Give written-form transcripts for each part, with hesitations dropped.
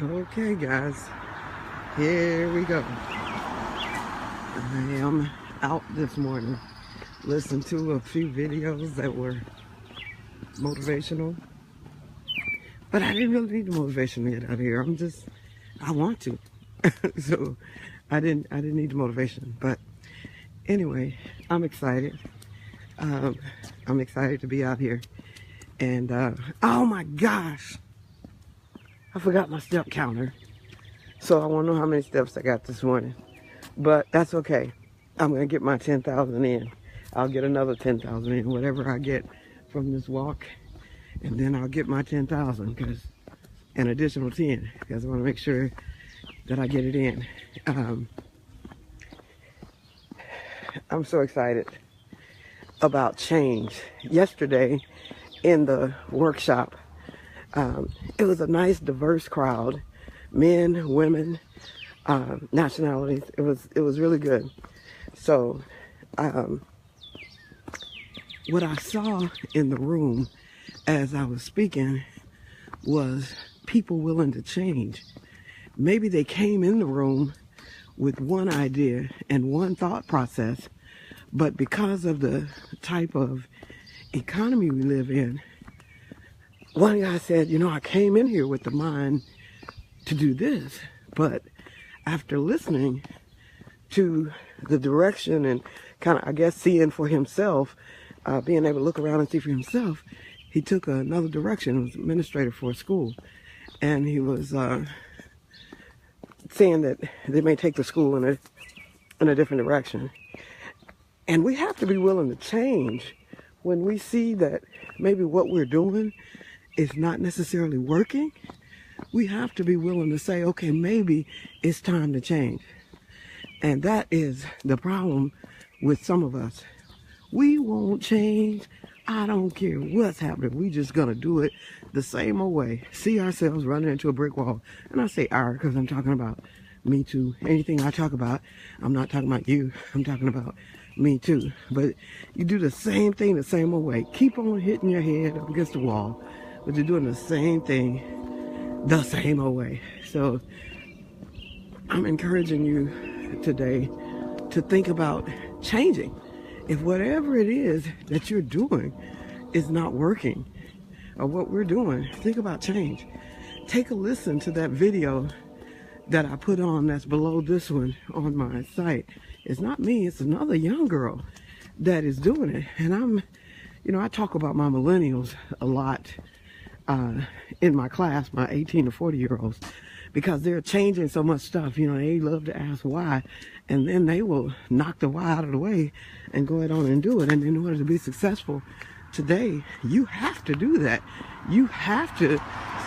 Okay, guys, here we go. I am out this morning, listened to a few videos that were motivational, but I didn't really need the motivation to get out of here. I want to. So I didn't need the motivation. But anyway, I'm excited. I'm excited to be out here. And oh my gosh, I forgot my step counter. So I want to know how many steps I got this morning. But that's okay. I'm going to get my 10,000 in. I'll get another 10,000 in, whatever I get from this walk. And then I'll get my 10,000, because an additional 10, because I want to make sure that I get it in. I'm so excited about change. Yesterday in the workshop, it was a nice diverse crowd, men, women, nationalities. It was really good. So what I saw in the room as I was speaking was people willing to change. Maybe they came in the room with one idea and one thought process, but because of the type of economy we live in, one guy said, I came in here with the mind to do this, but after listening to the direction and kind of, I guess, seeing for himself, being able to look around and see for himself, he took another direction. He was administrator for a school, and he was saying that they may take the school in a different direction. And we have to be willing to change when we see that maybe what we're doing is not necessarily working. We have to be willing to say, okay, maybe it's time to change. And that is the problem with some of us. We won't change. I don't care what's happening. We just gonna do it the same old way. See ourselves running into a brick wall. And I say our because I'm talking about me too. Anything I talk about, I'm not talking about you. I'm talking about me too. But you do the same thing the same old way. Keep on hitting your head up against the wall, but you're doing the same thing the same old way. So I'm encouraging you today to think about changing. If whatever it is that you're doing is not working, or what we're doing, think about change. Take a listen to that video that I put on that's below this one on my site. It's not me, it's another young girl that is doing it. And I talk about my millennials a lot in my class, my 18 to 40-year-olds, because they're changing so much stuff. They love to ask why, and then they will knock the why out of the way and go ahead on and do it. And in order to be successful today, you have to do that. You have to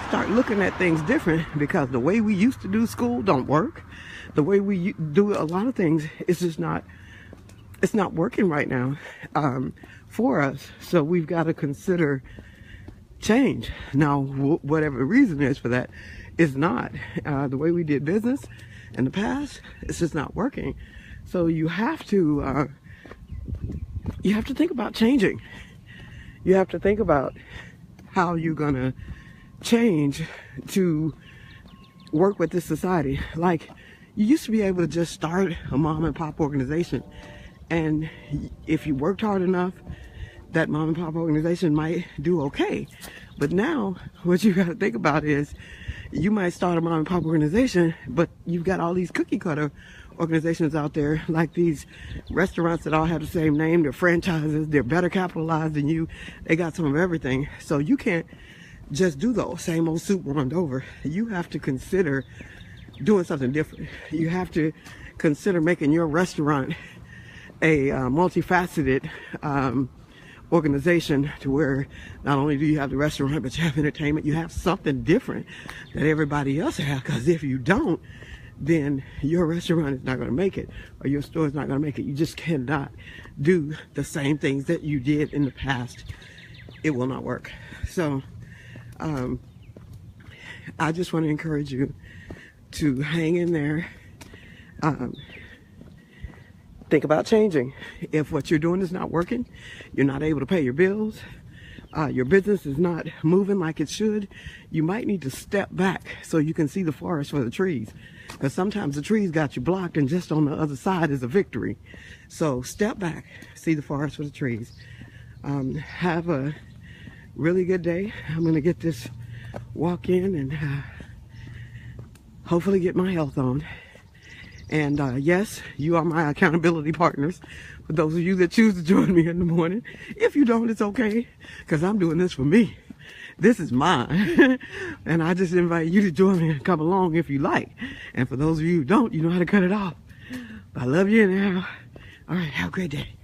start looking at things different, because the way we used to do school don't work. The way we do a lot of things is just not, it's not working right now for us. So we've got to consider change. Now, whatever the reason is for that is not the way we did business in the past. It's just not working. So you have to think about changing. You have to think about how you're gonna change to work with this society. Like, you used to be able to just start a mom and pop organization, and if you worked hard enough, that mom and pop organization might do okay. But now what you got to think about is, you might start a mom and pop organization, but you've got all these cookie cutter organizations out there, like these restaurants that all have the same name. They're franchises. They're better capitalized than you. They got some of everything. So you can't just do the same old soup run over. You have to consider doing something different. You have to consider making your restaurant a multifaceted organization, to where not only do you have the restaurant, but you have entertainment. You have something different that everybody else has, because if you don't, then your restaurant is not going to make it, or your store is not going to make it. You just cannot do the same things that you did in the past. It will not work. So I just want to encourage you to hang in there. Think about changing. If what you're doing is not working, you're not able to pay your bills, your business is not moving like it should, you might need to step back so you can see the forest for the trees. Because sometimes the trees got you blocked and just on the other side is a victory. So step back, see the forest for the trees. Have a really good day. I'm going to get this walk in and hopefully get my health on. And yes, you are my accountability partners. For those of you that choose to join me in the morning. If you don't, it's okay, because I'm doing this for me. This is mine. And I just invite you to join me and come along if you like. And for those of you who don't, you know how to cut it off. I love you now. All right, have a great day.